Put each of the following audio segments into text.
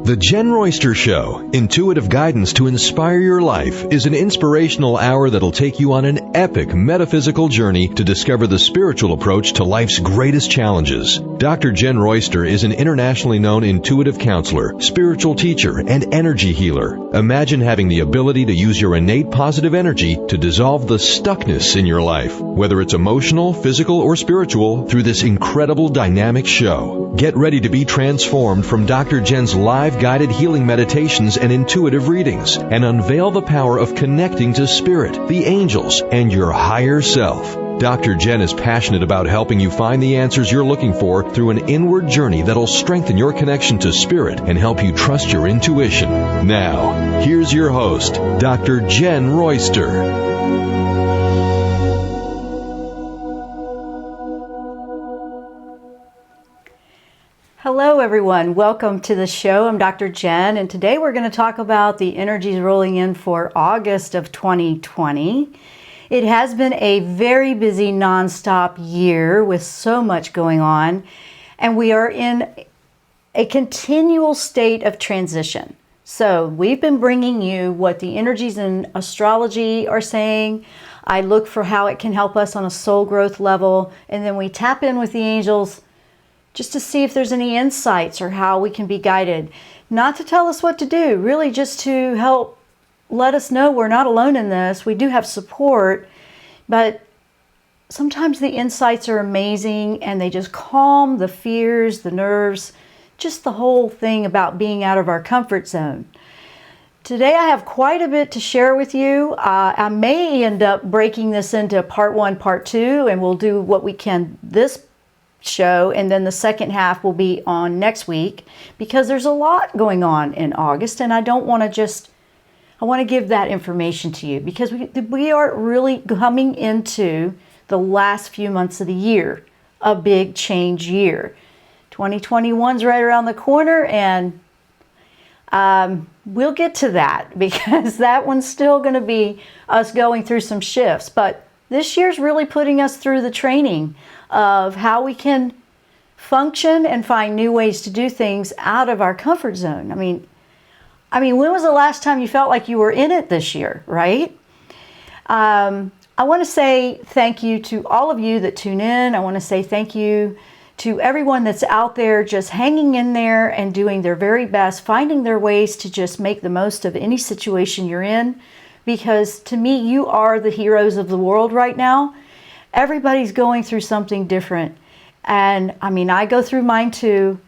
The Jenn Royster Show, intuitive guidance to inspire your life, is an inspirational hour that'll take you on an epic metaphysical journey to discover the spiritual approach to life's greatest challenges. Dr. Jenn Royster is an internationally known intuitive counselor, spiritual teacher, and energy healer. Imagine having the ability to use your innate positive energy to dissolve the stuckness in your life, whether it's emotional, physical, or spiritual, through this incredible dynamic show. Get ready to be transformed from Dr. Jenn's live guided healing meditations and intuitive readings, and unveil the power of connecting to spirit, the angels, and your higher self. Dr. Jenn is passionate about helping you find the answers you're looking for through an inward journey that'll strengthen your connection to spirit and help you trust your intuition. Now, here's your host, Dr. Jenn Royster. Hello everyone, welcome to the show. I'm Dr. Jenn, and today we're going to talk about the energies rolling in for August of 2020. It has been a very busy non-stop year with so much going on, and we are in a continual state of transition. So we've been bringing you what the energies in astrology are saying. I look for how it can help us on a soul growth level, and then we tap in with the angels just to see if there's any insights or how we can be guided. Not to tell us what to do, really just to help let us know we're not alone in this. We do have support, but sometimes the insights are amazing and they just calm the fears, the nerves, just the whole thing about being out of our comfort zone. Today I have quite a bit to share with you. I may end up breaking this into part one, part two, and we'll do what we can this show, and then the second half will be on next week, because there's a lot going on in August, and I don't want to I want to give that information to you, because we are really coming into the last few months of the year, a big change year. 2021's right around the corner, and we'll get to that, because that one's still going to be us going through some shifts, but this year's really putting us through the training of how we can function and find new ways to do things out of our comfort zone. I mean, when was the last time you felt like you were in it this year, right? I want to say thank you to all of you that tune in. I want to say thank you to everyone that's out there just hanging in there and doing their very best, finding their ways to just make the most of any situation you're in. Because to me, you are the heroes of the world right now. Everybody's going through something different. And I go through mine too.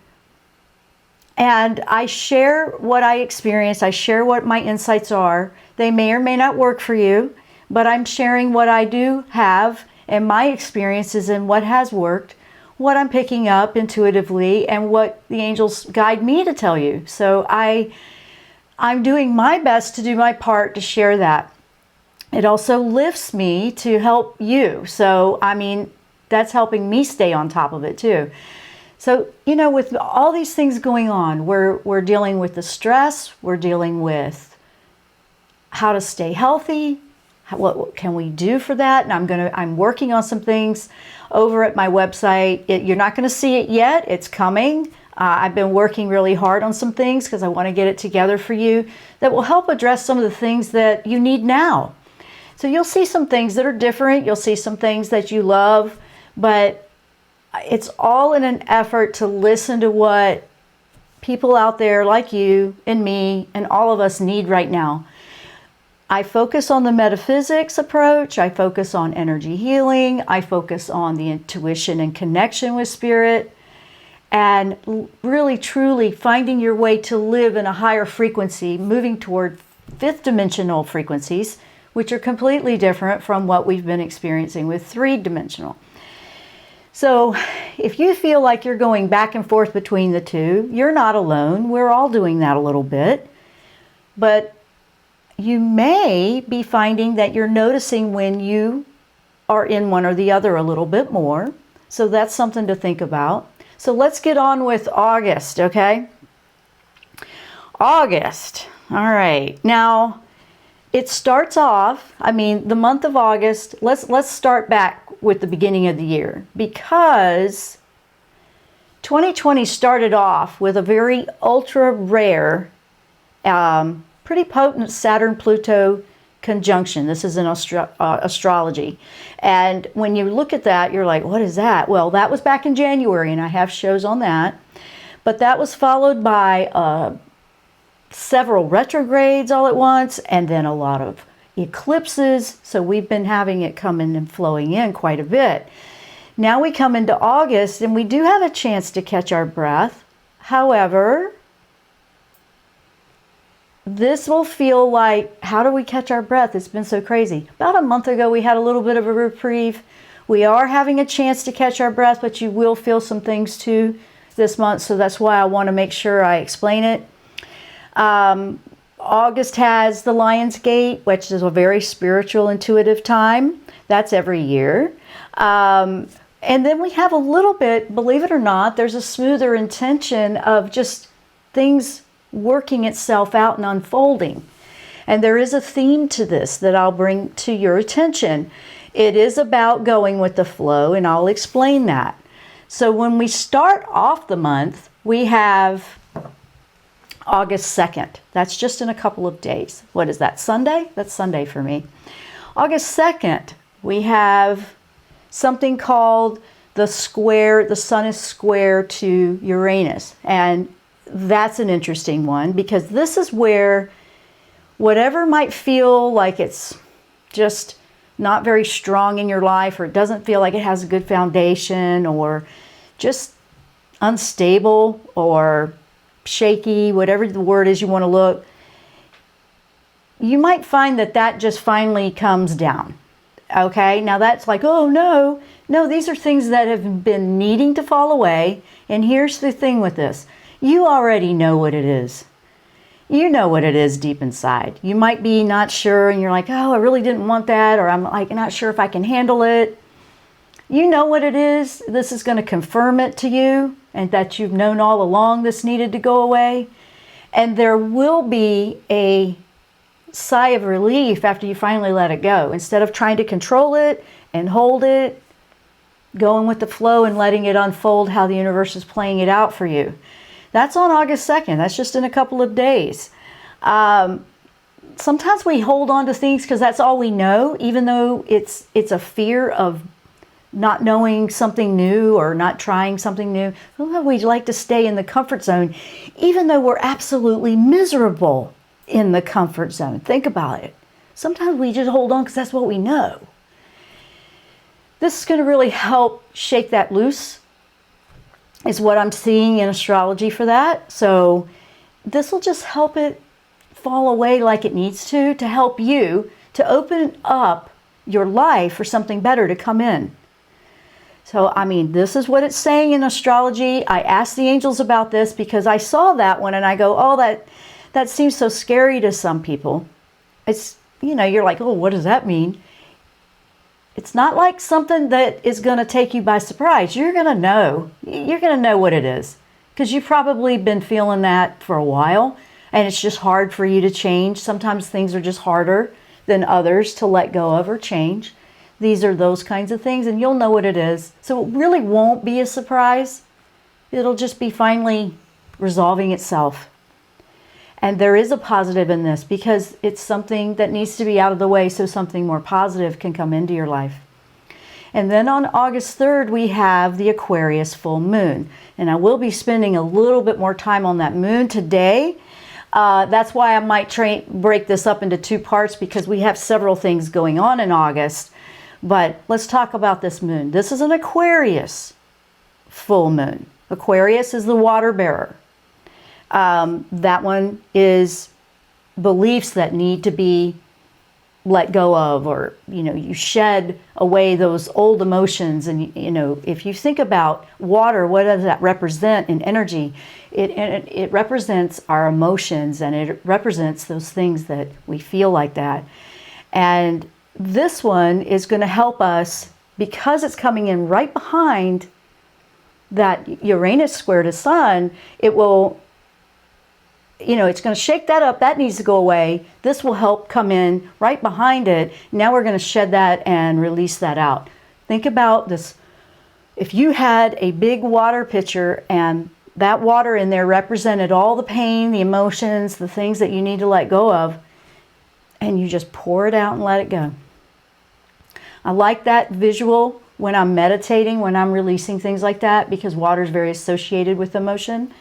And I share what I experience. I share what my insights are. They may or may not work for you, but I'm sharing what I do have and my experiences and what has worked, what I'm picking up intuitively, and what the angels guide me to tell you. So I'm doing my best to do my part to share that. It also lifts me to help you. So, that's helping me stay on top of it too. So, with all these things going on, we're dealing with the stress, we're dealing with how to stay healthy, what can we do for that? And I'm working on some things over at my website. You're not going to see it yet. It's coming. I've been working really hard on some things because I want to get it together for you that will help address some of the things that you need now. So you'll see some things that are different. You'll see some things that you love, but it's all in an effort to listen to what people out there like you and me and all of us need right now. I focus on the metaphysics approach. I focus on energy healing. I focus on the intuition and connection with spirit, and really, truly finding your way to live in a higher frequency, moving toward fifth dimensional frequencies, which are completely different from what we've been experiencing with three-dimensional. So if you feel like you're going back and forth between the two, you're not alone. We're all doing that a little bit. But you may be finding that you're noticing when you are in one or the other a little bit more. So that's something to think about. So let's get on with August, okay? August. All right. Now, it starts off, the month of August, let's start back with the beginning of the year, because 2020 started off with a very ultra rare, pretty potent Saturn-Pluto conjunction. This is in astrology. And when you look at that, you're like, what is that? Well, that was back in January, and I have shows on that. But that was followed by several retrogrades all at once, and then a lot of eclipses. So we've been having it coming and flowing in quite a bit. Now we come into August, and we do have a chance to catch our breath. However, this will feel like, how do we catch our breath? It's been so crazy. About a month ago, we had a little bit of a reprieve. We are having a chance to catch our breath, but you will feel some things too this month. So that's why I want to make sure I explain it. August has the Lion's Gate, which is a very spiritual, intuitive time. That's every year. And then we have a little bit, believe it or not, there's a smoother intention of just things working itself out and unfolding. And there is a theme to this that I'll bring to your attention. It is about going with the flow, and I'll explain that. So when we start off the month, we have August 2nd. That's just in a couple of days. What is that, Sunday? That's Sunday for me. August 2nd, we have something called the square. The sun is square to Uranus. And that's an interesting one, because this is where whatever might feel like it's just not very strong in your life, or it doesn't feel like it has a good foundation, or just unstable or shaky, whatever the word is you want to look, you might find that that just finally comes down. Okay, now that's like, oh no, these are things that have been needing to fall away. And here's the thing with this. You already know what it is. You know what it is deep inside. You might be not sure, and you're like, oh, I really didn't want that, or I'm like not sure if I can handle it. You know what it is. This is going to confirm it to you, and that you've known all along this needed to go away. And there will be a sigh of relief after you finally let it go. Instead of trying to control it and hold it, going with the flow and letting it unfold how the universe is playing it out for you. That's on August 2nd. That's just in a couple of days. Sometimes we hold on to things because that's all we know, even though it's a fear of not knowing something new or not trying something new. We'd like to stay in the comfort zone, even though we're absolutely miserable in the comfort zone. Think about it. Sometimes we just hold on because that's what we know. This is going to really help shake that loose, is what I'm seeing in astrology for that. So this will just help it fall away like it needs to help you to open up your life for something better to come in. So, I mean, this is what it's saying in astrology. I asked the angels about this because I saw that one and I go, oh, that seems so scary to some people. It's, you're like, oh, what does that mean? It's not like something that is going to take you by surprise. You're going to know. You're going to know what it is, because you've probably been feeling that for a while, and it's just hard for you to change. Sometimes things are just harder than others to let go of or change. These are those kinds of things, and you'll know what it is. So it really won't be a surprise. It'll just be finally resolving itself. And there is a positive in this, because it's something that needs to be out of the way so something more positive can come into your life. And then on August 3rd, we have the Aquarius full moon. And I will be spending a little bit more time on that moon today. That's why I might break this up into two parts, because we have several things going on in August. But let's talk about this moon. This is an Aquarius full moon. Aquarius is the water bearer. That one is beliefs that need to be let go of, or, you shed away those old emotions. And, if you think about water, what does that represent in energy? It represents our emotions, and it represents those things that we feel like that. And this one is going to help us, because it's coming in right behind that Uranus square to Sun. It will, it's going to shake that up. That needs to go away. This will help come in right behind it. Now we're going to shed that and release that out. Think about this. if you had a big water pitcher and that water in there represented all the pain, the emotions, the things that you need to let go of, and you just pour it out and let it go. I like that visual when I'm meditating, when I'm releasing things like that, because water is very associated with emotion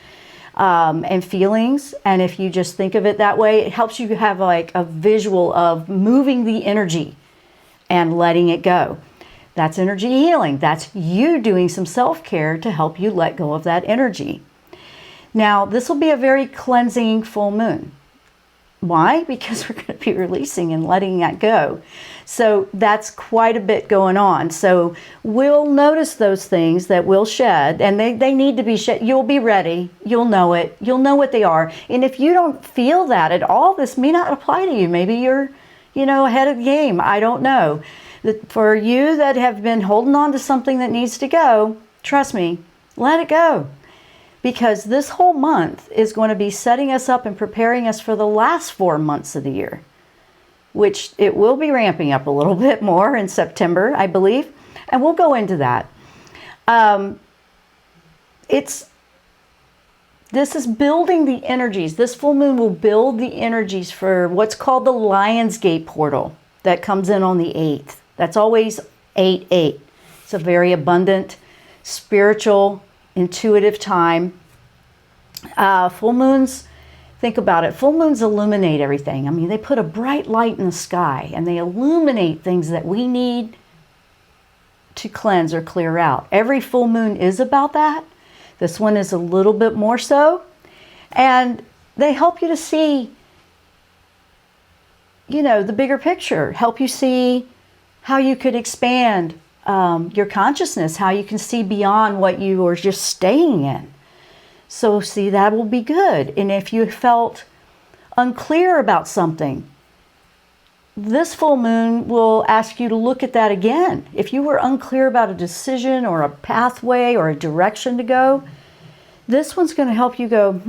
and feelings. And if you just think of it that way, it helps you have like a visual of moving the energy and letting it go. That's energy healing. That's you doing some self-care to help you let go of that energy. Now, this will be a very cleansing full moon. Why? Because we're going to be releasing and letting that go. So that's quite a bit going on. So we'll notice those things that we'll shed, and they need to be shed. You'll be ready. You'll know it. You'll know what they are. And if you don't feel that at all, this may not apply to you. Maybe you're, ahead of the game. I don't know. For you that have been holding on to something that needs to go, trust me, let it go. Because this whole month is going to be setting us up and preparing us for the last 4 months of the year, which it will be ramping up a little bit more in September, I believe, and we'll go into that. This is building the energies. This full moon will build the energies for what's called the Lion's Gate portal that comes in on the 8th. That's always 8/8. It's a very abundant, spiritual, intuitive time. Full moons, think about it. Full moons illuminate everything. I mean, they put a bright light in the sky and they illuminate things that we need to cleanse or clear out. Every full moon is about that. This one is a little bit more so. And they help you to see, the bigger picture. Help you see how you could expand your consciousness, how you can see beyond what you are just staying in. So see, that will be good. And if you felt unclear about something, this full moon will ask you to look at that again. If you were unclear about a decision or a pathway or a direction to go, this one's going to help you go,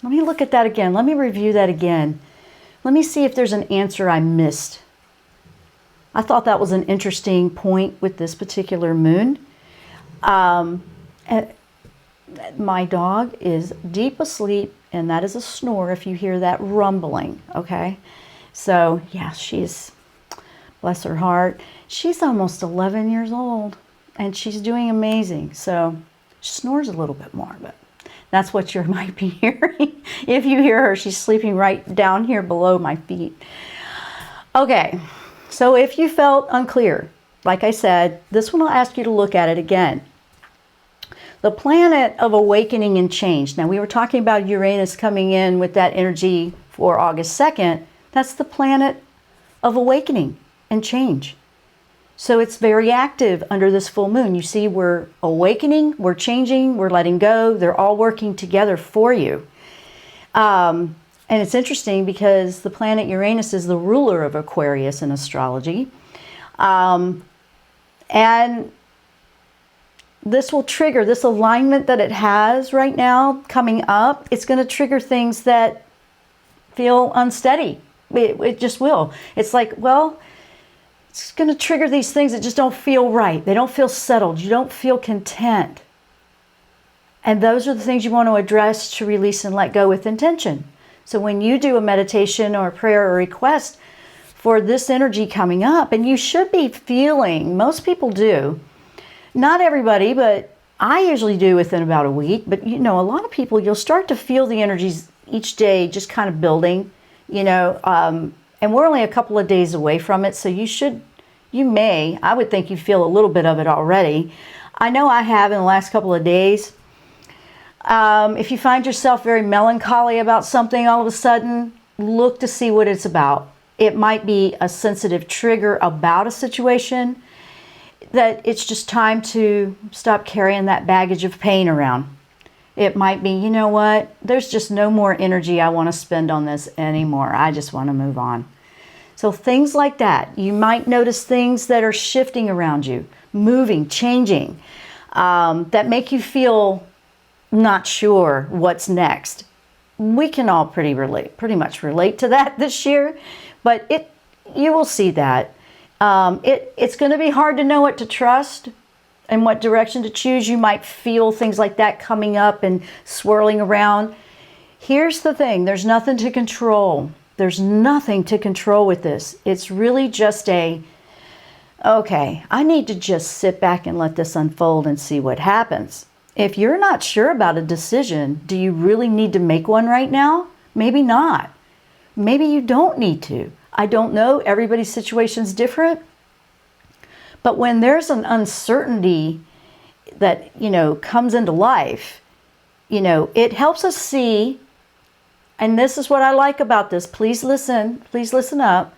let me look at that again. Let me review that again. Let me see if there's an answer I missed. I thought that was an interesting point with this particular moon. And my dog is deep asleep, and that is a snore if you hear that rumbling, okay? So, yeah, she's, bless her heart, she's almost 11 years old, and she's doing amazing. So, she snores a little bit more, but that's what you might be hearing. If you hear her, she's sleeping right down here below my feet. Okay, so if you felt unclear, like I said, this one will ask you to look at it again. The planet of awakening and change. Now, we were talking about Uranus coming in with that energy for August 2nd. That's the planet of awakening and change. So it's very active under this full moon. You see, we're awakening, we're changing, we're letting go. They're all working together for you. And it's interesting because the planet Uranus is the ruler of Aquarius in astrology. And this will trigger, this alignment that it has right now coming up, it's going to trigger things that feel unsteady. It just will. It's like, well, it's going to trigger these things that just don't feel right. They don't feel settled. You don't feel content. And those are the things you want to address to release and let go with intention. So when you do a meditation or a prayer or request for this energy coming up, and you should be feeling, most people do, not everybody, but I usually do within about a week. But, a lot of people, you'll start to feel the energies each day just kind of building, and we're only a couple of days away from it. So I would think you feel a little bit of it already. I know I have in the last couple of days. If you find yourself very melancholy about something all of a sudden, look to see what it's about. It might be a sensitive trigger about a situation that it's just time to stop carrying that baggage of pain around. It might be, you know what, there's just no more energy I want to spend on this anymore. I just want to move on. So things like that. You might notice things that are shifting around you, moving, changing, that make you feel not sure what's next. We can all pretty much relate to that this year, but you will see that. It's going to be hard to know what to trust and what direction to choose. You might feel things like that coming up and swirling around. Here's the thing, there's nothing to control. There's nothing to control with this. It's really just okay, I need to just sit back and let this unfold and see what happens. If you're not sure about a decision, do you really need to make one right now? Maybe not. Maybe you don't need to. I don't know. Everybody's situation's different. But when there's an uncertainty that, comes into life, it helps us see, and this is what I like about this. Please listen up.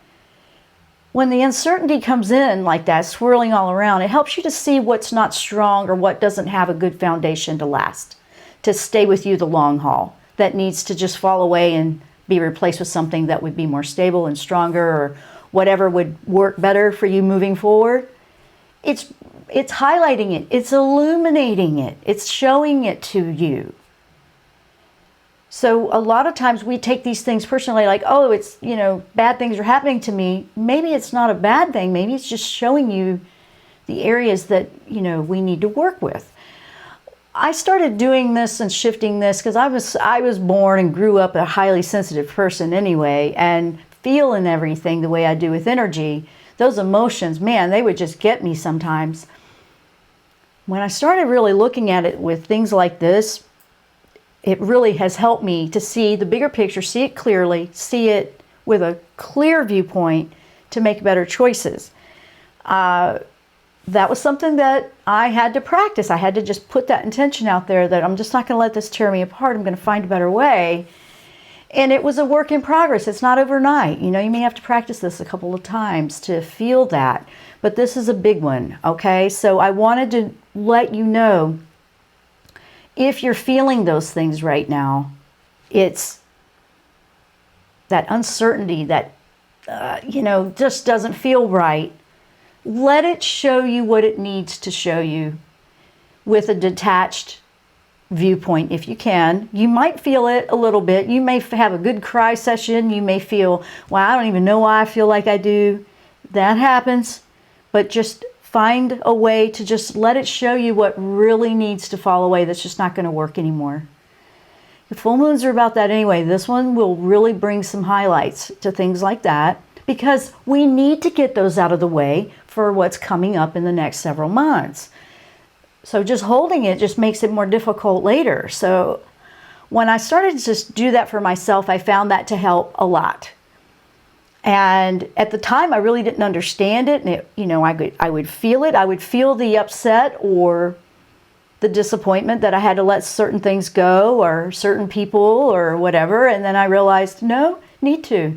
When the uncertainty comes in like that, swirling all around, it helps you to see what's not strong or what doesn't have a good foundation to last, to stay with you the long haul, that needs to just fall away and be replaced with something that would be more stable and stronger, or whatever would work better for you moving forward. It's highlighting it, it's illuminating it, it's showing it to you. So a lot of times we take these things personally, like, oh, it's, bad things are happening to me. Maybe it's not a bad thing. Maybe it's just showing you the areas that, we need to work with. I started doing this and shifting this because I was born and grew up a highly sensitive person anyway, and feeling everything the way I do with energy. Those emotions, man, they would just get me sometimes. When I started really looking at it with things like this, it really has helped me to see the bigger picture, see it clearly, see it with a clear viewpoint to make better choices. That was something that I had to practice. I had to just put that intention out there that I'm just not going to let this tear me apart. I'm going to find a better way. And it was a work in progress. It's not overnight. You may have to practice this a couple of times to feel that. But this is a big one, okay? So I wanted to let you know, if you're feeling those things right now, it's that uncertainty that, just doesn't feel right. Let it show you what it needs to show you with a detached viewpoint if you can. You might feel it a little bit. You may have a good cry session. You may feel, well, I don't even know why I feel like I do. That happens. But just find a way to just let it show you what really needs to fall away, that's just not going to work anymore. The full moons are about that anyway. This one will really bring some highlights to things like that, because we need to get those out of the way for what's coming up in the next several months. So just holding it just makes it more difficult later. So when I started to just do that for myself, I found that to help a lot. And at the time, I really didn't understand it. And I would feel it. I would feel the upset or the disappointment that I had to let certain things go, or certain people or whatever. And then I realized, no, need to.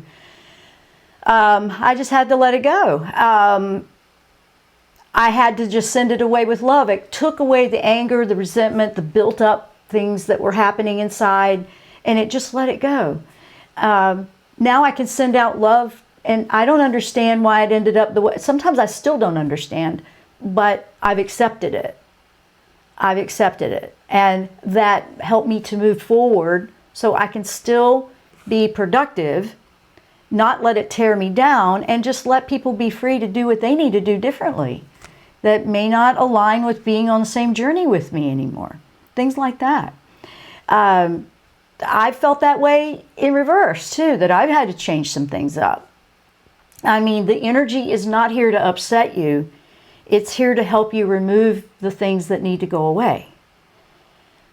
I just had to let it go. I had to just send it away with love. It took away the anger, the resentment, the built up things that were happening inside, and it just let it go. Now I can send out love, and I don't understand why it ended up the way. Sometimes I still don't understand, but I've accepted it. I've accepted it. And that helped me to move forward so I can still be productive, not let it tear me down, and just let people be free to do what they need to do differently that may not align with being on the same journey with me anymore. Things like that. I felt that way in reverse too, that I've had to change some things up. I mean, the energy is not here to upset you. It's here to help you remove the things that need to go away.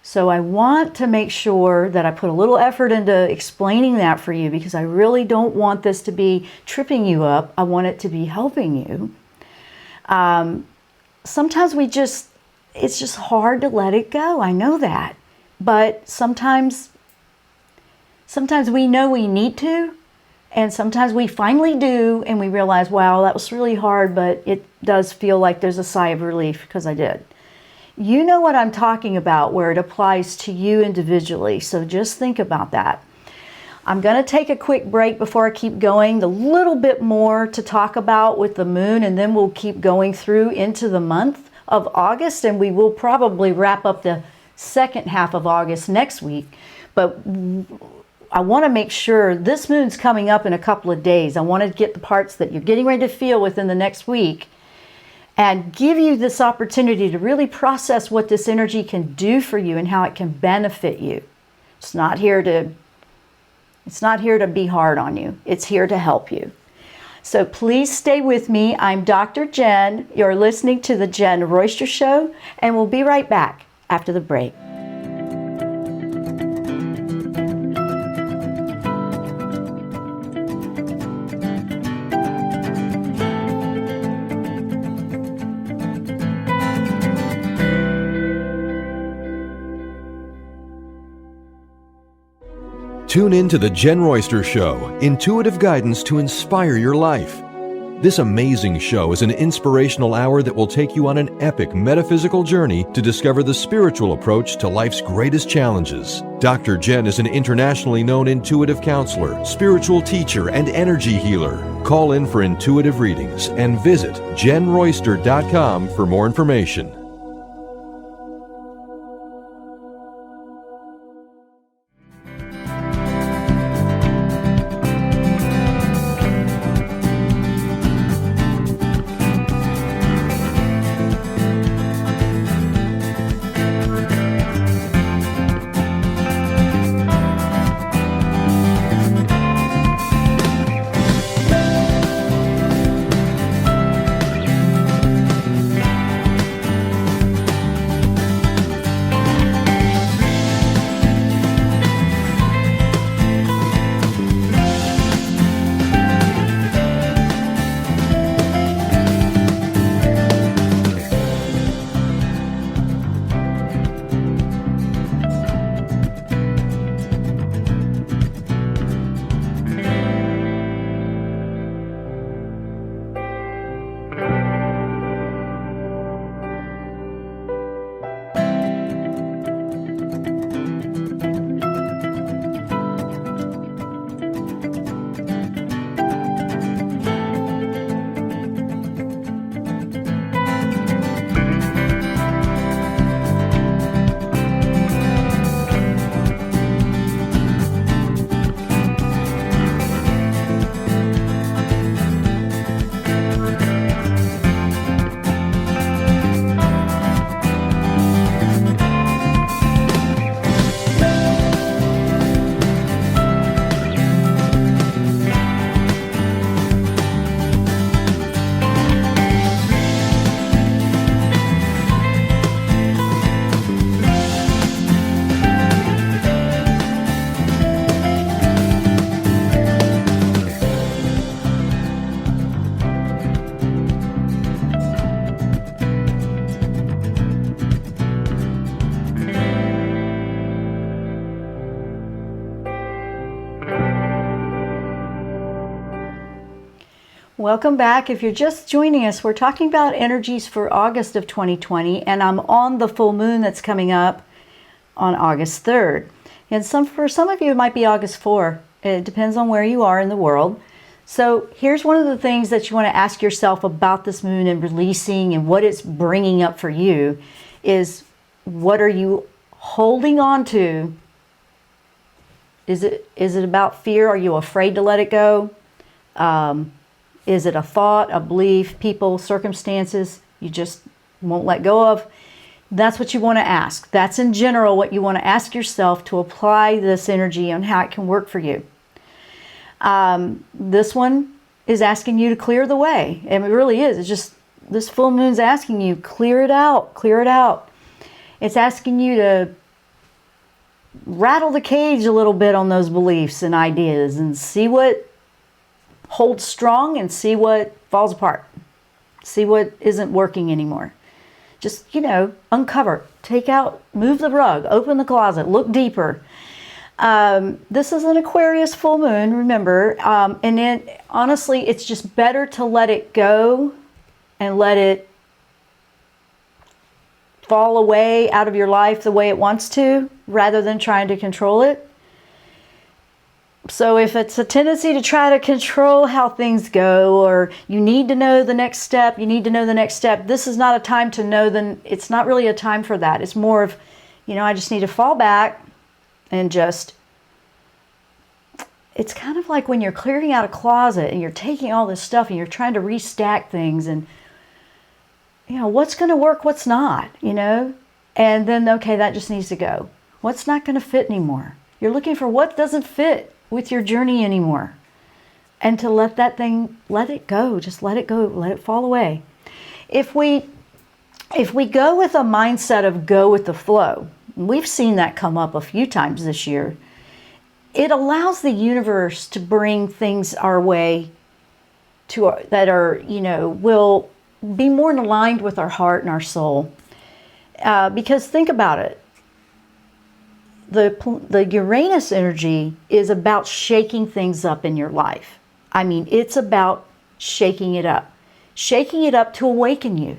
So I want to make sure that I put a little effort into explaining that for you, because I really don't want this to be tripping you up. I want it to be helping you. Sometimes it's just hard to let it go. I know that. But sometimes we know we need to, and sometimes we finally do, and we realize, wow, that was really hard, but it does feel like there's a sigh of relief because I did. You know what I'm talking about, where it applies to you individually, so just think about that. I'm going to take a quick break before I keep going. A little bit more to talk about with the moon, and then we'll keep going through into the month of August, and we will probably wrap up the second half of August next week. But I want to make sure, this moon's coming up in a couple of days. I want to get the parts that you're getting ready to feel within the next week and give you this opportunity to really process what this energy can do for you and how it can benefit you. It's not here to be hard on you. It's here to help you. So please stay with me. I'm Dr. Jenn. You're listening to the Jenn Royster Show, and we'll be right back after the break. Tune in to the Jenn Royster Show, intuitive guidance to inspire your life. This amazing show is an inspirational hour that will take you on an epic metaphysical journey to discover the spiritual approach to life's greatest challenges. Dr. Jenn is an internationally known intuitive counselor, spiritual teacher, and energy healer. Call in for intuitive readings and visit JennRoyster.com for more information. Welcome back. If you're just joining us, we're talking about energies for August of 2020, and I'm on the full moon that's coming up on August 3rd. And for some of you, it might be August 4. It depends on where you are in the world. So here's one of the things that you want to ask yourself about this moon and releasing and what it's bringing up for you is, what are you holding on to? Is it about fear? Are you afraid to let it go? Is it a thought, a belief, people, circumstances you just won't let go of? That's what you want to ask. That's in general what you want to ask yourself to apply this energy on how it can work for you. This one is asking you to clear the way. And it really is. It's just, this full moon's asking you, clear it out, clear it out. It's asking you to rattle the cage a little bit on those beliefs and ideas and see what holds strong and see what falls apart. See what isn't working anymore. Just, uncover, take out, move the rug, open the closet, look deeper. This is an Aquarius full moon, remember. And then, honestly, it's just better to let it go and let it fall away out of your life the way it wants to, rather than trying to control it. So if it's a tendency to try to control how things go, or you need to know the next step, this is not a time to know. Then it's not really a time for that. It's more of, I just need to fall back and just, it's kind of like when you're clearing out a closet and you're taking all this stuff and you're trying to restack things, and what's going to work, what's not, and then, okay, that just needs to go. What's not going to fit anymore? You're looking for what doesn't fit with your journey anymore. And to let that thing, let it go, just let it go, let it fall away. If we go with a mindset of go with the flow, we've seen that come up a few times this year, it allows the universe to bring things our way that are, will be more aligned with our heart and our soul. Because think about it. The Uranus energy is about shaking things up in your life. I mean, it's about shaking it up to awaken you.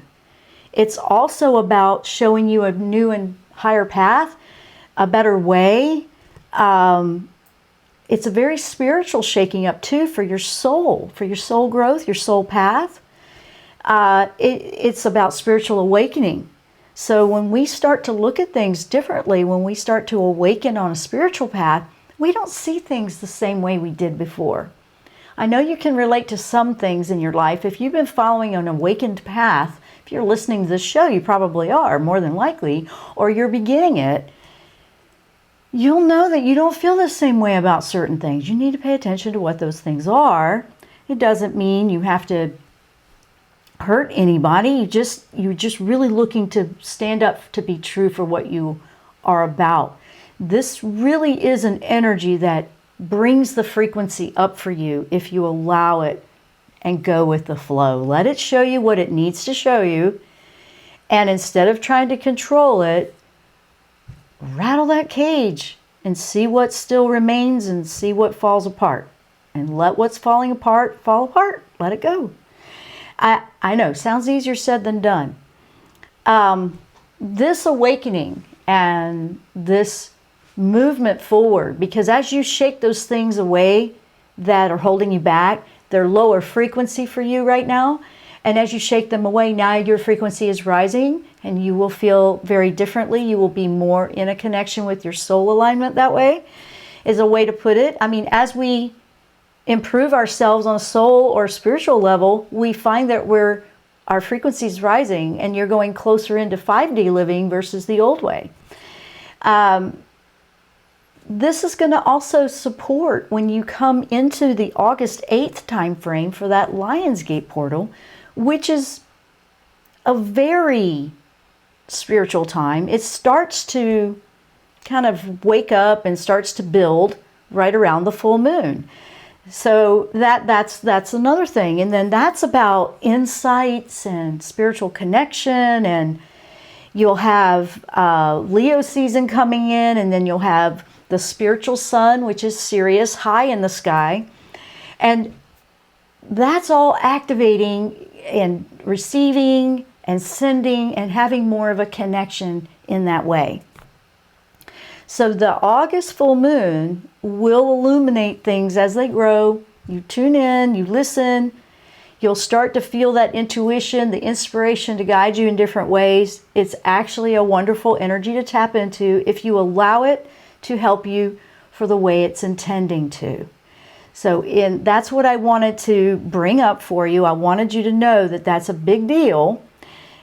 It's also about showing you a new and higher path, a better way. It's a very spiritual shaking up too for your soul growth, your soul path. It's about spiritual awakening. So when we start to look at things differently, when we start to awaken on a spiritual path, we don't see things the same way we did before. I know you can relate to some things in your life. If you've been following an awakened path, if you're listening to this show, you probably are, more than likely, or you're beginning it, you'll know that you don't feel the same way about certain things. You need to pay attention to what those things are. It doesn't mean you have to hurt anybody. You're just really looking to stand up to be true for what you are about. This really is an energy that brings the frequency up for you if you allow it and go with the flow. Let it show you what it needs to show you, and instead of trying to control it, rattle that cage and see what still remains and see what falls apart, and let what's falling apart fall apart. Let it go. I know, sounds easier said than done. This awakening and this movement forward, because as you shake those things away that are holding you back, they're lower frequency for you right now, and as you shake them away, now your frequency is rising and you will feel very differently. You will be more in a connection with your soul alignment. That way is a way to put it. I mean, as we improve ourselves on a soul or spiritual level, we find that our frequency is rising and you're going closer into 5D living versus the old way. This is going to also support when you come into the August 8th time frame for that Lionsgate portal, which is a very spiritual time. It starts to kind of wake up and starts to build right around the full moon. So that's another thing. And then that's about insights and spiritual connection, and you'll have Leo season coming in, and then you'll have the spiritual sun, which is Sirius, high in the sky. And that's all activating and receiving and sending and having more of a connection in that way. So the August full moon will illuminate things as they grow. You tune in, you listen, you'll start to feel that intuition, the inspiration to guide you in different ways. It's actually a wonderful energy to tap into if you allow it to help you for the way it's intending to. So that's what I wanted to bring up for you. I wanted you to know that that's a big deal.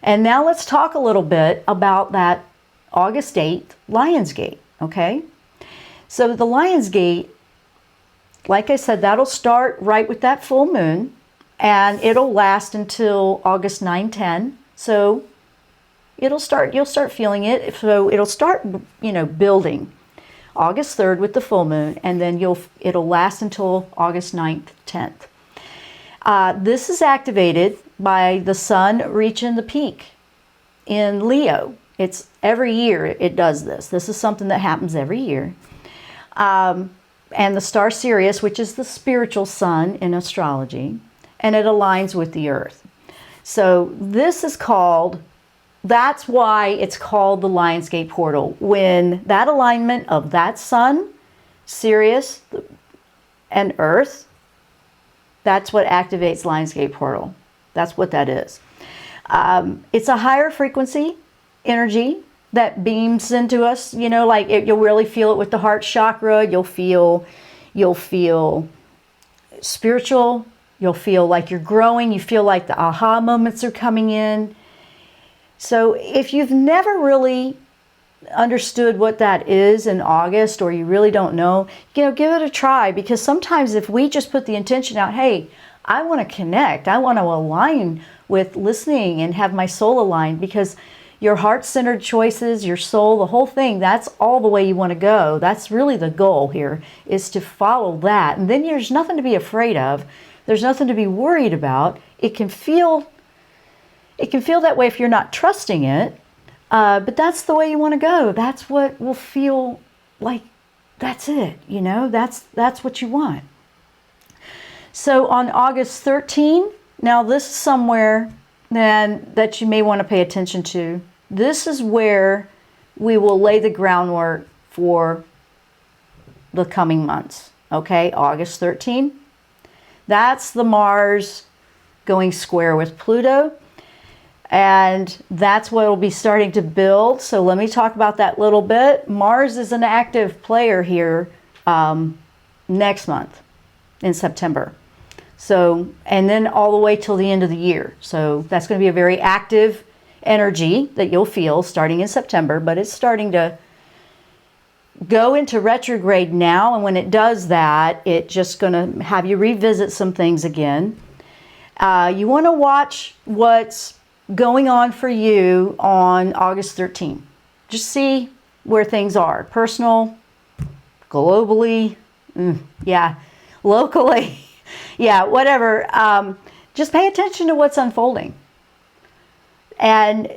And now let's talk a little bit about that August 8th Lionsgate, okay? So the Lionsgate, like I said, that'll start right with that full moon, and it'll last until August 9-10. So you'll start feeling it. So it'll start, building August 3rd with the full moon, and then it'll last until August 9th, 10th. This is activated by the sun reaching the peak in Leo. It's every year it does this. This is something that happens every year. And the star Sirius, which is the spiritual sun in astrology, and it aligns with the earth. So this is that's why it's called the Lionsgate portal. When that alignment of that sun, Sirius, and earth, that's what activates Lionsgate portal. That's what that is. It's a higher frequency energy that beams into us, you'll really feel it with the heart chakra. You'll feel spiritual. You'll feel like you're growing. You feel like the aha moments are coming in. So if you've never really understood what that is in August, or you really don't know, give it a try, because sometimes if we just put the intention out, hey, I want to connect, I want to align with listening and have my soul aligned, because your heart-centered choices, your soul, the whole thing, that's all the way you want to go. That's really the goal here, is to follow that. And then there's nothing to be afraid of. There's nothing to be worried about. It can feel that way if you're not trusting it, but that's the way you want to go. That's what will feel like, that's it, that's what you want. So on August 13, now this is somewhere then that you may want to pay attention to. This is where we will lay the groundwork for the coming months. Okay, August 13. That's the Mars going square with Pluto. And that's what will be starting to build. So let me talk about that a little bit. Mars is an active player here next month in September. So, and then all the way till the end of the year. So that's going to be a very active energy that you'll feel starting in September, but it's starting to go into retrograde now. And when it does that, it's just going to have you revisit some things again. You want to watch what's going on for you on August 13th. Just see where things are. Personal, globally, locally, whatever. Just pay attention to what's unfolding. And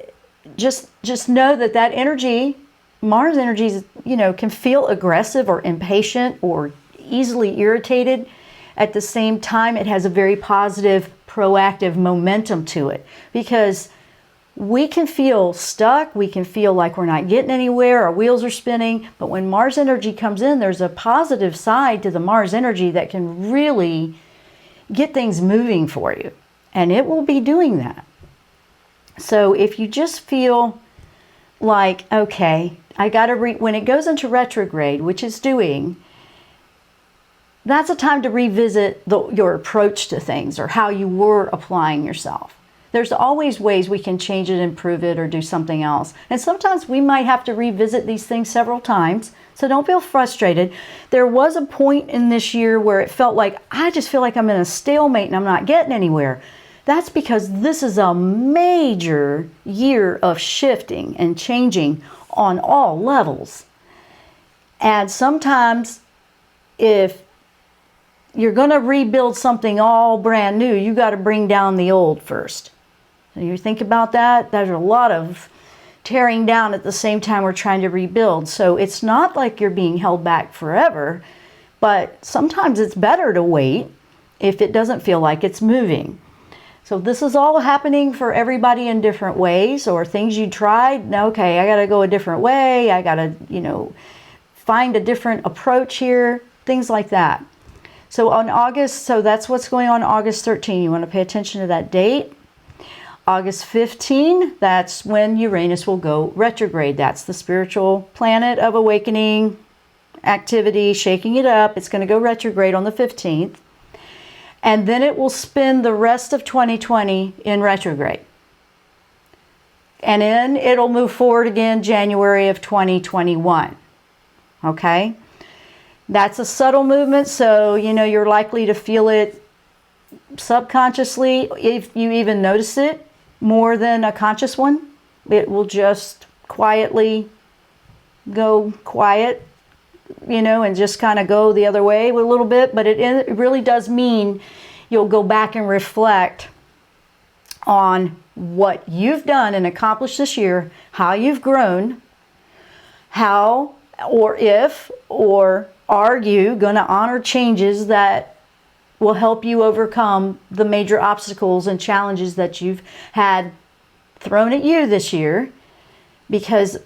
just know that energy, Mars energy, can feel aggressive or impatient or easily irritated. At the same time, it has a very positive, proactive momentum to it, because we can feel stuck, we can feel like we're not getting anywhere, our wheels are spinning, but when Mars energy comes in, there's a positive side to the Mars energy that can really get things moving for you, and it will be doing that. So if you just feel like, okay, I got to when it goes into retrograde, which it's doing, that's a time to revisit your approach to things, or how you were applying yourself. There's always ways we can change it, improve it, or do something else. And sometimes we might have to revisit these things several times, so don't feel frustrated. There was a point in this year where it felt like, I just feel like I'm in a stalemate and I'm not getting anywhere. That's because this is a major year of shifting and changing on all levels. And sometimes if you're going to rebuild something all brand new, you got to bring down the old first. So you think about that, there's a lot of tearing down at the same time we're trying to rebuild. So it's not like you're being held back forever, but sometimes it's better to wait if it doesn't feel like it's moving. So this is all happening for everybody in different ways, or things you tried. Now, okay, I got to go a different way. I got to, find a different approach here, things like that. So on so that's what's going on August 13. You want to pay attention to that date. August 15, that's when Uranus will go retrograde. That's the spiritual planet of awakening, activity, shaking it up. It's going to go retrograde on the 15th. And then it will spend the rest of 2020 in retrograde. And then it'll move forward again January of 2021. Okay? That's a subtle movement, so you're likely to feel it subconsciously, if you even notice it, more than a conscious one. It will just quietly go quiet, and just kind of go the other way a little bit. But it really does mean you'll go back and reflect on what you've done and accomplished this year, how you've grown, how or if or are you going to honor changes that will help you overcome the major obstacles and challenges that you've had thrown at you this year? Because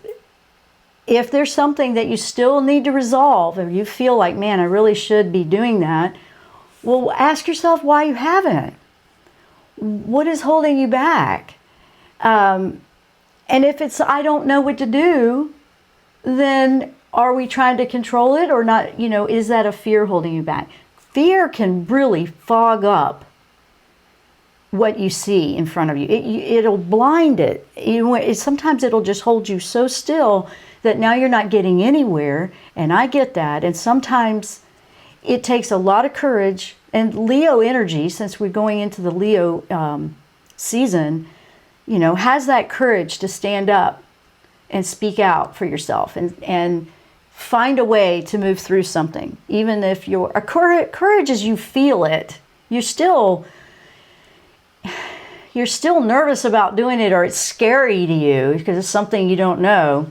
if there's something that you still need to resolve, or you feel like, man, I really should be doing that, well, ask yourself why you haven't. What is holding you back? And if it's, I don't know what to do, then are we trying to control it or not? Is that a fear holding you back? Fear can really fog up what you see in front of you. It'll blind it. Sometimes it'll just hold you so still that now you're not getting anywhere, and I get that. And sometimes it takes a lot of courage, and Leo energy, since we're going into the Leo season, you know, has that courage to stand up and speak out for yourself and find a way to move through something. Even if courage as you feel it, you're still nervous about doing it, or it's scary to you because it's something you don't know,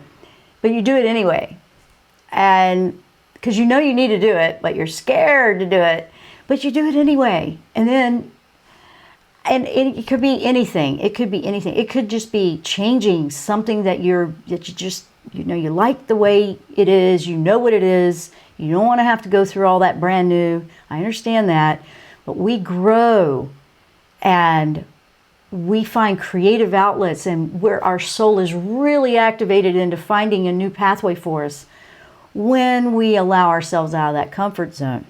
but you do it anyway. And because you know you need to do it, but you're scared to do it, but you do it anyway. And then, and it could be anything. It could be anything. It could just be changing something that you just, you know, you like the way it is, you know what it is. You don't want to have to go through all that brand new. I understand that, but we grow and we find creative outlets, and where our soul is really activated into finding a new pathway for us when we allow ourselves out of that comfort zone.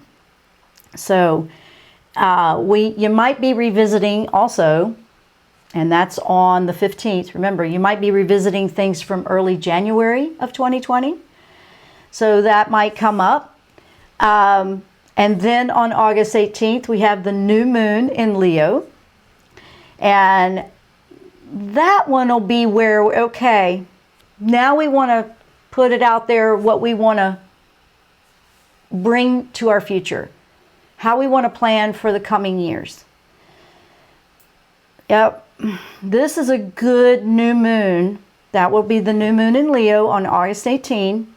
So you might be revisiting also, and that's on the 15th. Remember, you might be revisiting things from early January of 2020. So that might come up. And then on August 18th, we have the new moon in Leo. And that one will be where, okay, now we want to put it out there, what we want to bring to our future, how we want to plan for the coming years. Yep, this is a good new moon. That will be the new moon in Leo on August 18.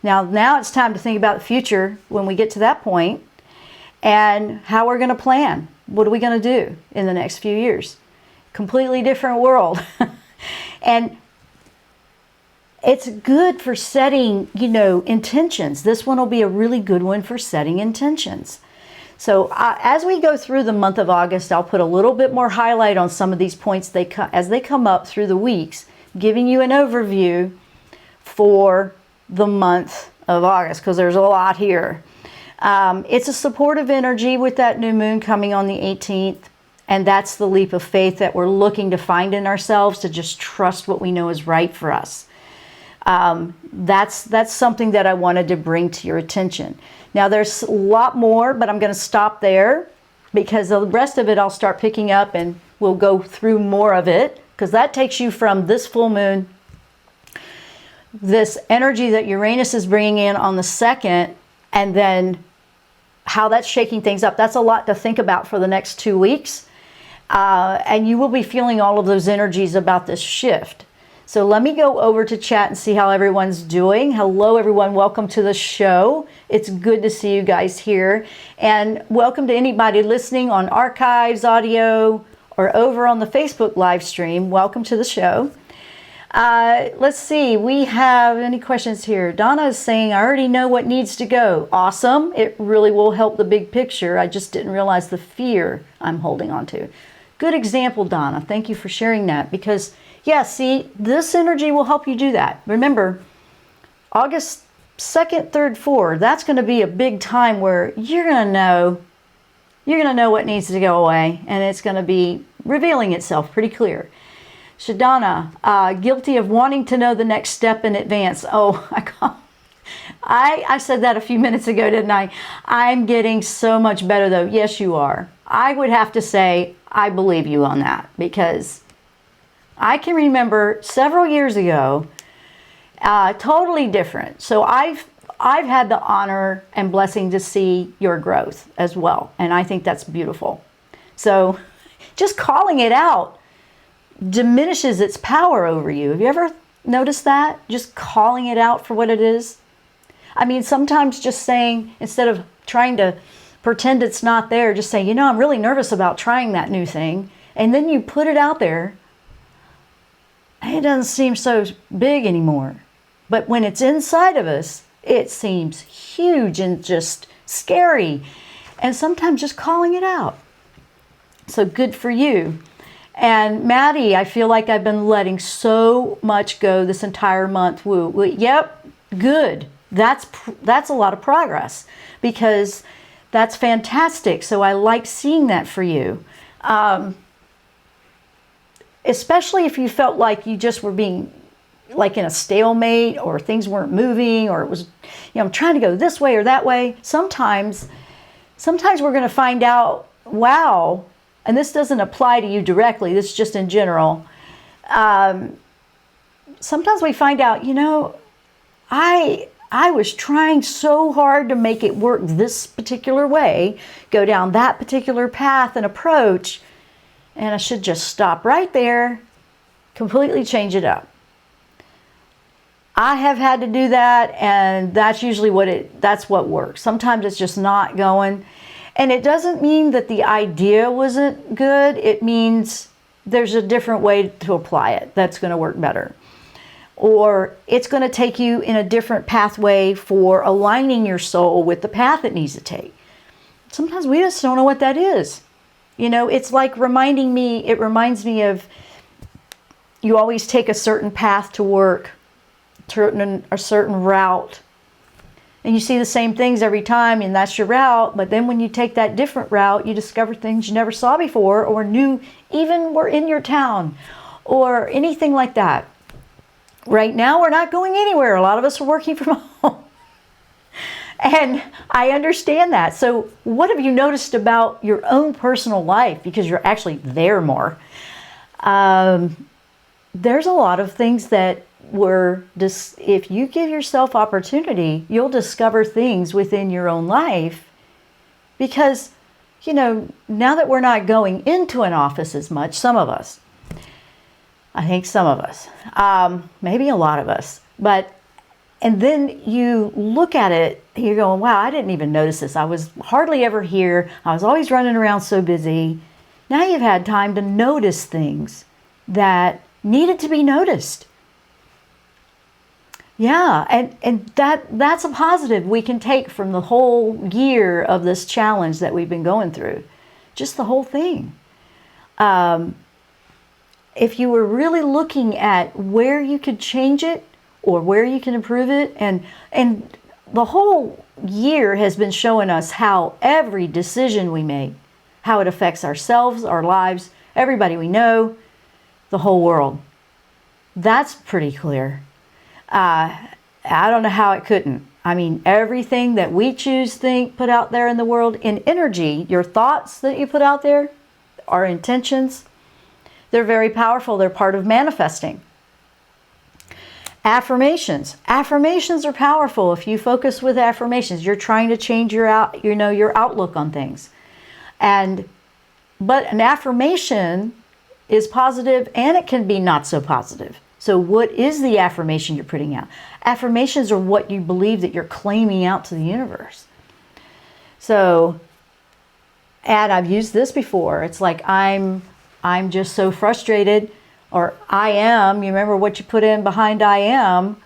Now it's time to think about the future when we get to that point, and how we're going to plan. What are we going to do in the next few years? Completely different world. And it's good for setting, you know, intentions. This one will be a really good one for setting intentions. So as we go through the month of August, I'll put a little bit more highlight on some of these points as they come up through the weeks, giving you an overview for the month of August, because there's a lot here. It's a supportive energy with that new moon coming on the 18th. And that's the leap of faith that we're looking to find in ourselves, to just trust what we know is right for us. That's something that I wanted to bring to your attention. Now there's a lot more, but I'm going to stop there, because the rest of it I'll start picking up, and we'll go through more of it, because that takes you from this full moon, this energy that Uranus is bringing in on the 2nd, and then how that's shaking things up. That's a lot to think about for the next 2 weeks. And you will be feeling all of those energies about this shift. So let me go over to chat and see how everyone's doing. Hello, everyone. Welcome to the show. It's good to see you guys here. And welcome to anybody listening on archives, audio, or over on the Facebook live stream. Welcome to the show. Let's see. We have any questions here. Donna is saying, I already know what needs to go. Awesome. It really will help the big picture. I just didn't realize the fear I'm holding on to. Good example, Donna. Thank you for sharing that, because, yeah, see, this energy will help you do that. Remember, August 2nd, 3rd, 4th, that's going to be a big time where you're going to know what needs to go away, and it's going to be revealing itself pretty clear. Shadana, guilty of wanting to know the next step in advance. Oh, I said that a few minutes ago, didn't I? I'm getting so much better, though. Yes, you are. I would have to say I believe you on that, because I can remember several years ago, totally different. So I've had the honor and blessing to see your growth as well, and I think that's beautiful. So just calling it out diminishes its power over you. Have you ever noticed that? Just calling it out for what it is? I mean, sometimes just saying, instead of trying to pretend it's not there, just say, you know, I'm really nervous about trying that new thing. And then you put it out there, it doesn't seem so big anymore. But when it's inside of us, it seems huge and just scary. And sometimes just calling it out. So good for you. And Maddie, I feel like I've been letting so much go this entire month. Woo. Yep, good. That's a lot of progress, because that's fantastic. So I like seeing that for you. especially if you felt like you just were being like in a stalemate, or things weren't moving, or it was, I'm trying to go this way or that way. Sometimes we're going to find out, wow, and this doesn't apply to you directly, this is just in general. Sometimes we find out, I was trying so hard to make it work this particular way, go down that particular path and approach, and I should just stop right there, completely change it up. I have had to do that, and that's usually that's what works. Sometimes it's just not going. And it doesn't mean that the idea wasn't good. It means there's a different way to apply it that's going to work better. Or it's going to take you in a different pathway for aligning your soul with the path it needs to take. Sometimes we just don't know what that is. It's like it reminds me of, you always take a certain path to work, a certain route, and you see the same things every time, and that's your route. But then when you take that different route, you discover things you never saw before, or knew even were in your town, or anything like that. Right now, we're not going anywhere. A lot of us are working from home. And I understand that. So what have you noticed about your own personal life? Because you're actually there more. There's a lot of things that if you give yourself opportunity, you'll discover things within your own life. Because, now that we're not going into an office as much, some of us, I think some of us, maybe a lot of us, and then you look at it, you're going, wow, I didn't even notice this. I was hardly ever here. I was always running around so busy. Now you've had time to notice things that needed to be noticed. Yeah, and that's a positive we can take from the whole year of this challenge that we've been going through. Just the whole thing. If you were really looking at where you could change it or where you can improve it, and the whole year has been showing us how every decision we make, how it affects ourselves, our lives, everybody we know, the whole world. That's pretty clear. I don't know how it couldn't. I mean, everything that we choose, think, put out there in the world, in energy, your thoughts that you put out there, our intentions, they're very powerful. They're part of manifesting. Affirmations. Affirmations are powerful. If you focus with affirmations, you're trying to change your outlook on things. But an affirmation is positive, and it can be not so positive. So what is the affirmation you're putting out? Affirmations are what you believe that you're claiming out to the universe. So, and I've used this before. It's like, I'm just so frustrated, or I am. You remember what you put in behind I am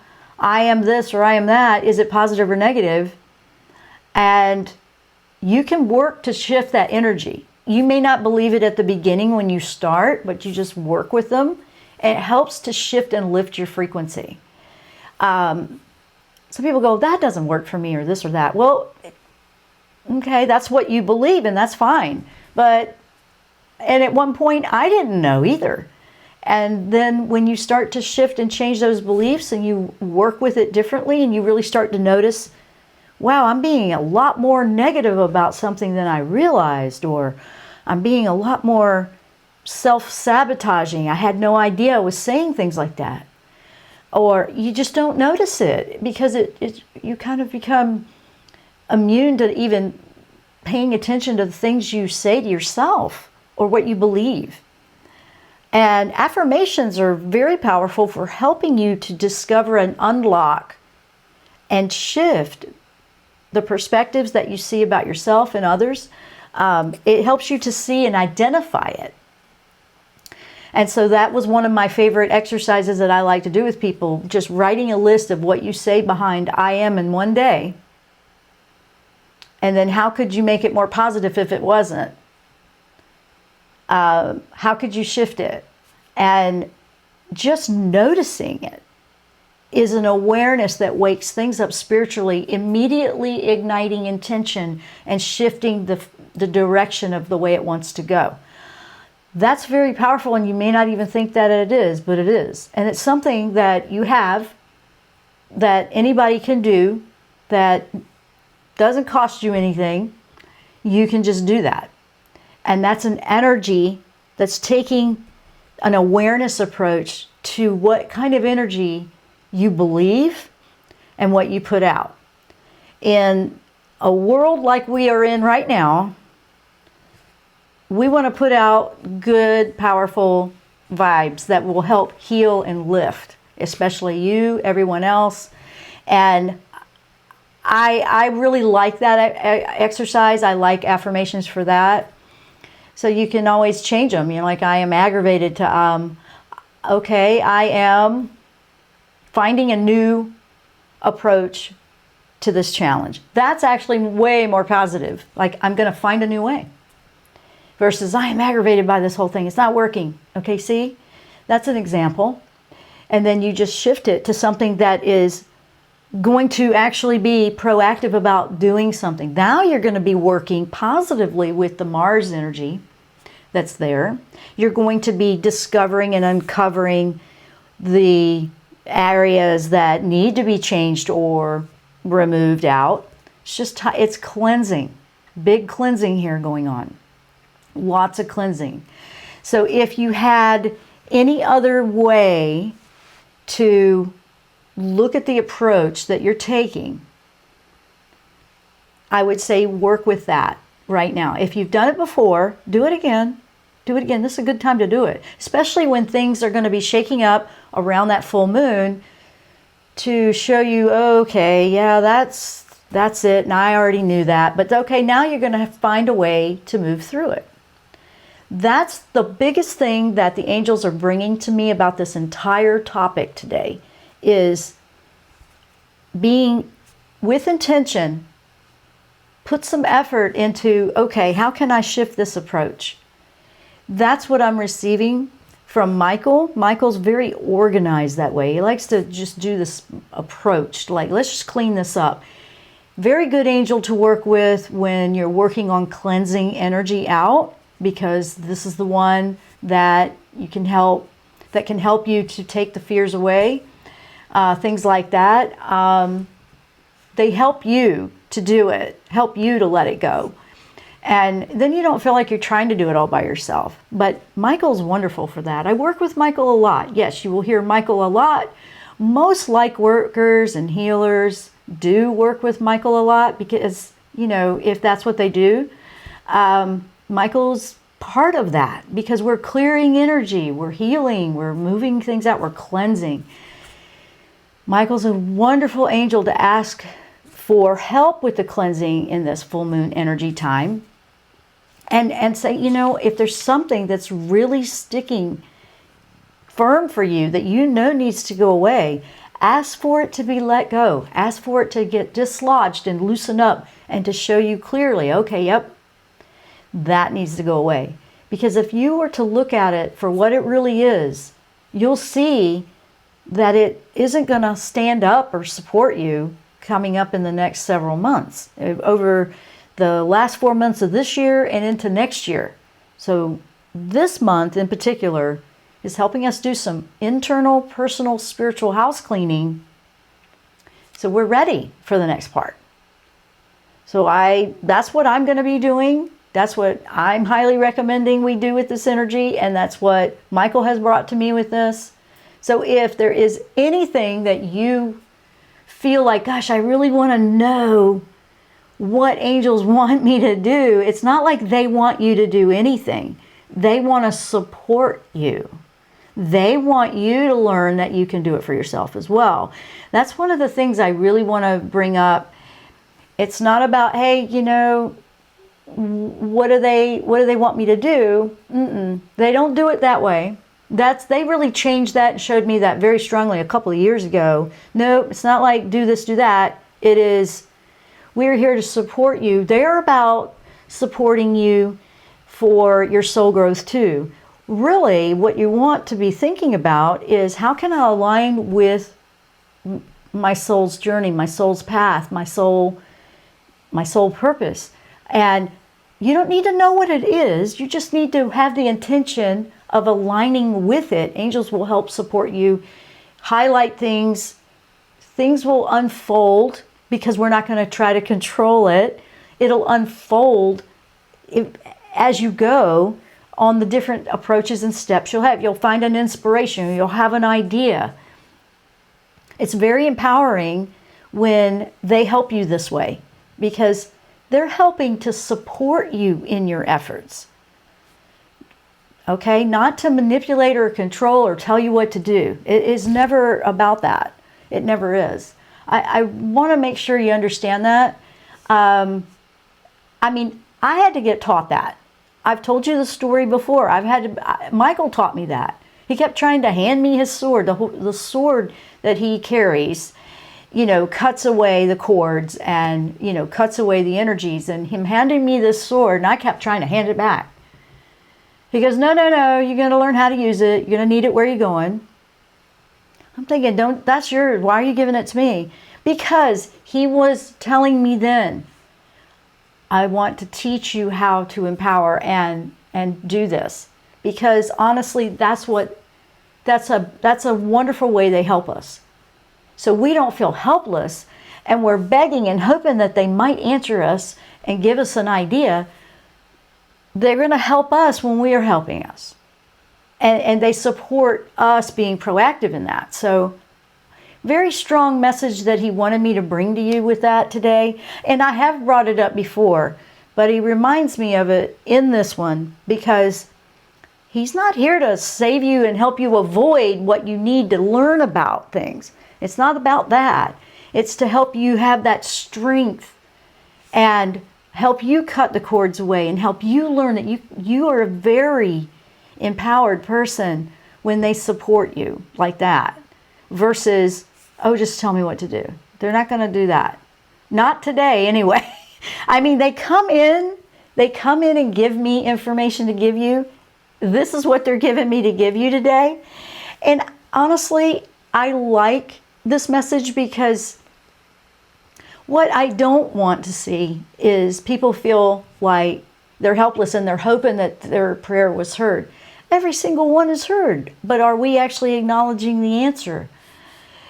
this or I am that. Is it positive or negative? And you can work to shift that energy. You may not believe it at the beginning when you start, but you just work with them. And it helps to shift and lift your frequency. Some people go, that doesn't work for me, or this or that. Well, okay, that's what you believe, and that's fine. And at one point, I didn't know either. And then when you start to shift and change those beliefs, and you work with it differently, and you really start to notice, wow, I'm being a lot more negative about something than I realized, or I'm being a lot more self-sabotaging. I had no idea I was saying things like that. Or you just don't notice it because you kind of become immune to even paying attention to the things you say to yourself or what you believe. And affirmations are very powerful for helping you to discover and unlock and shift the perspectives that you see about yourself and others. It helps you to see and identify it. And so that was one of my favorite exercises that I like to do with people, just writing a list of what you say behind I am in one day. And then how could you make it more positive if it wasn't? How could you shift it? And just noticing it is an awareness that wakes things up spiritually, immediately igniting intention and shifting the direction of the way it wants to go. That's very powerful, and you may not even think that it is, but it is. And it's something that you have, that anybody can do, that doesn't cost you anything. You can just do that. And that's an energy that's taking an awareness approach to what kind of energy you believe and what you put out. In a world like we are in right now, we want to put out good, powerful vibes that will help heal and lift, especially you, everyone else. And I really like that exercise. I like affirmations for that. So you can always change them. You know, like I am aggravated to, okay, I am finding a new approach to this challenge. That's actually way more positive. Like, I'm going to find a new way. Versus, I am aggravated by this whole thing. It's not working. Okay, see? That's an example. And then you just shift it to something that is going to actually be proactive about doing something. Now you're going to be working positively with the Mars energy that's there. You're going to be discovering and uncovering the areas that need to be changed or removed out. It's just, it's cleansing. Big cleansing here going on. Lots of cleansing. So if you had any other way to look at the approach that you're taking, I would say work with that right now. If you've done it before, do it again. Do it again. This is a good time to do it, especially when things are going to be shaking up around that full moon, to show you, okay, yeah, that's it, and I already knew that, but okay, now you're going to find a way to move through it. That's the biggest thing that the angels are bringing to me about this entire topic today, is being with intention. Put some effort into, okay, how can I shift this approach? That's what I'm receiving from Michael. Michael's very organized that way. He likes to just do this approach, like, let's just clean this up. Very good angel to work with when you're working on cleansing energy out, because this is the one that you can help, that can help you to take the fears away, things like that. They help you to do it, help you to let it go. And then you don't feel like you're trying to do it all by yourself. But Michael's wonderful for that. I work with Michael a lot. Yes, you will hear Michael a lot. Most light workers and healers do work with Michael a lot because, you know, if that's what they do, Michael's part of that, because we're clearing energy, we're healing, we're moving things out, we're cleansing. Michael's a wonderful angel to ask for help with the cleansing in this full moon energy time. And say, you know, if there's something that's really sticking firm for you that you know needs to go away, ask for it to be let go. Ask for it to get dislodged and loosen up, and to show you clearly, okay, yep, that needs to go away. Because if you were to look at it for what it really is, you'll see that it isn't going to stand up or support you coming up in the next several months, over the last 4 months of this year and into next year. So this month in particular is helping us do some internal, personal, spiritual house cleaning, so we're ready for the next part. So that's what I'm going to be doing. That's what I'm highly recommending we do with this energy, and that's what Michael has brought to me with this. So if there is anything that you feel like, gosh, I really want to know what angels want me to do, it's not like they want you to do anything. They want to support you. They want you to learn that you can do it for yourself as well. That's one of the things I really want to bring up. It's not about, hey, you know, what do they want me to do? They don't do it that way. They really changed that and showed me that very strongly a couple of years ago. No, it's not like do this, do that. It is, we're here to support you. They're about supporting you for your soul growth too. Really, what you want to be thinking about is, how can I align with my soul's journey, my soul's path, my soul purpose? And You don't need to know what it is. You just need to have the intention of aligning with it. Angels will help support you, highlight things. Things will unfold because we're not going to try to control it. It'll unfold as you go on the different approaches and steps you'll have. You'll find an inspiration. You'll have an idea. It's very empowering when they help you this way because they're helping to support you in your efforts. Okay? Not to manipulate or control or tell you what to do. It is never about that. It never is. I want to make sure you understand that. I mean, I had to get taught that. I've told you the story before. Michael taught me that. He kept trying to hand me his sword. The sword that he carries, cuts away the cords and, cuts away the energies. And him handing me this sword, and I kept trying to hand it back. He goes, no, you're going to learn how to use it. You're going to need it where you're going. I'm thinking, that's yours. Why are you giving it to me? Because he was telling me then, I want to teach you how to empower and do this. Because honestly, that's a wonderful way they help us. So we don't feel helpless and we're begging and hoping that they might answer us and give us an idea. They're going to help us when we are helping us. And they support us being proactive in that. So very strong message that he wanted me to bring to you with that today. And I have brought it up before, but he reminds me of it in this one because he's not here to save you and help you avoid what you need to learn about things. It's not about that. It's to help you have that strength and help you cut the cords away and help you learn that you are a very empowered person when they support you like that versus, oh, just tell me what to do. They're not going to do that. Not today anyway. I mean, they come in and give me information to give you. This is what they're giving me to give you today. And honestly, I like this message because what I don't want to see is people feel like they're helpless and they're hoping that their prayer was heard. Every single one is heard, but are we actually acknowledging the answer?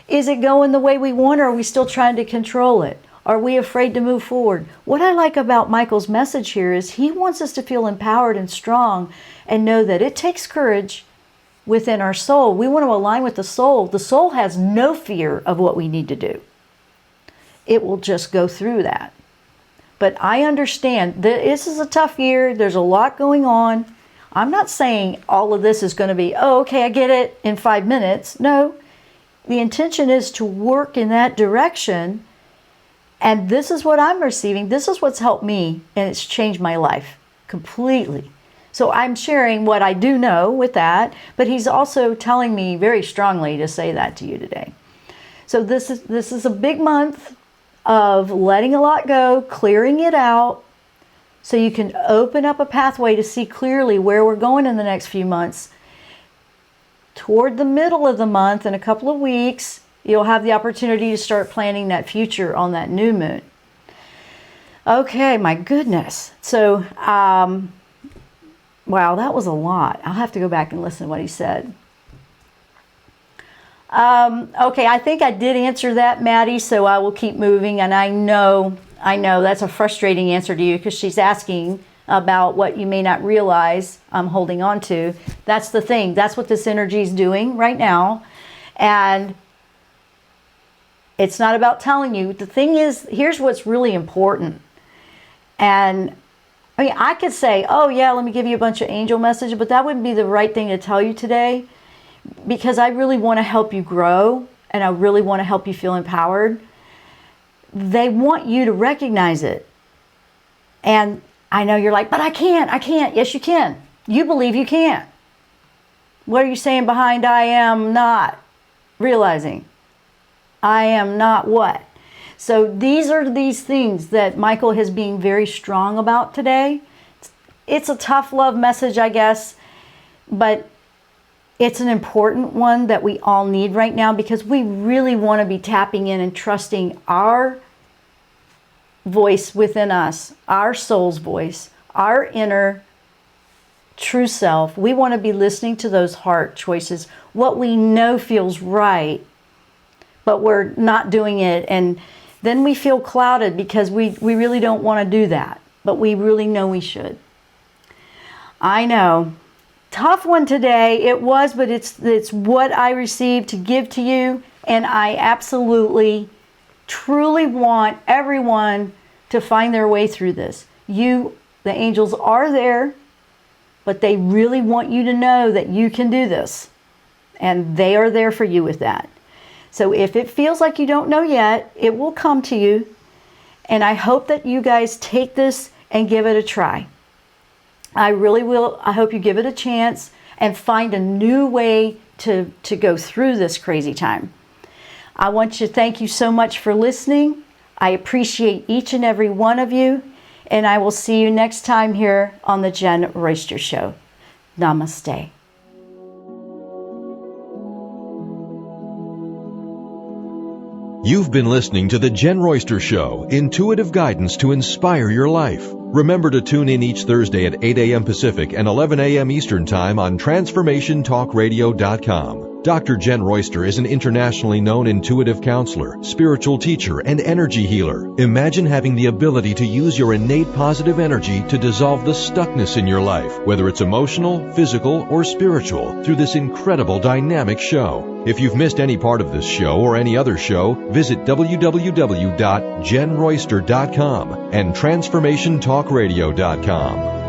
Is it going the way we want, or are we still trying to control it? Are we afraid to move forward? What I like about Michael's message here is he wants us to feel empowered and strong and know that it takes courage within our soul. We want to align with the soul. The soul has no fear of what we need to do. It will just go through that. But I understand that this is a tough year. There's a lot going on. I'm not saying all of this is going to be, oh, okay, I get it in 5 minutes. No, the intention is to work in that direction. And this is what I'm receiving. This is what's helped me, and it's changed my life completely. So I'm sharing what I do know with that, but he's also telling me very strongly to say that to you today. So this is a big month of letting a lot go, clearing it out, so you can open up a pathway to see clearly where we're going in the next few months. Toward the middle of the month, in a couple of weeks, you'll have the opportunity to start planning that future on that new moon. Okay, my goodness. So, wow, that was a lot. I'll have to go back and listen to what he said. Okay, I think I did answer that, Maddie, so I will keep moving. And I know that's a frustrating answer to you because she's asking about what you may not realize I'm holding on to. That's the thing. That's what this energy is doing right now. And it's not about telling you. The thing is, here's what's really important. And I mean, I could say, oh yeah, let me give you a bunch of angel messages, but that wouldn't be the right thing to tell you today because I really want to help you grow and I really want to help you feel empowered. They want you to recognize it. And I know you're like, but I can't. Yes, you can. You believe you can't. What are you saying behind I am not realizing? I am not what? So these are these things that Michael has been very strong about today. It's a tough love message, I guess, but it's an important one that we all need right now because we really want to be tapping in and trusting our voice within us, our soul's voice, our inner true self. We want to be listening to those heart choices, what we know feels right, but we're not doing it. And then we feel clouded because we really don't want to do that, but we really know we should. I know. Tough one today. It was, but it's what I received to give to you. And I absolutely, truly want everyone to find their way through this. You, the angels, are there, but they really want you to know that you can do this. And they are there for you with that. So if it feels like you don't know yet, it will come to you. And I hope that you guys take this and give it a try. I really will. I hope you give it a chance and find a new way to go through this crazy time. I want to thank you so much for listening. I appreciate each and every one of you. And I will see you next time here on the Jenn Royster Show. Namaste. You've been listening to the Jenn Royster Show, intuitive guidance to inspire your life. Remember to tune in each Thursday at 8 a.m. Pacific and 11 a.m. Eastern Time on TransformationTalkRadio.com. Dr. Jenn Royster is an internationally known intuitive counselor, spiritual teacher, and energy healer. Imagine having the ability to use your innate positive energy to dissolve the stuckness in your life, whether it's emotional, physical, or spiritual, through this incredible dynamic show. If you've missed any part of this show or any other show, visit www.JennRoyster.com and TransformationTalkRadio.com.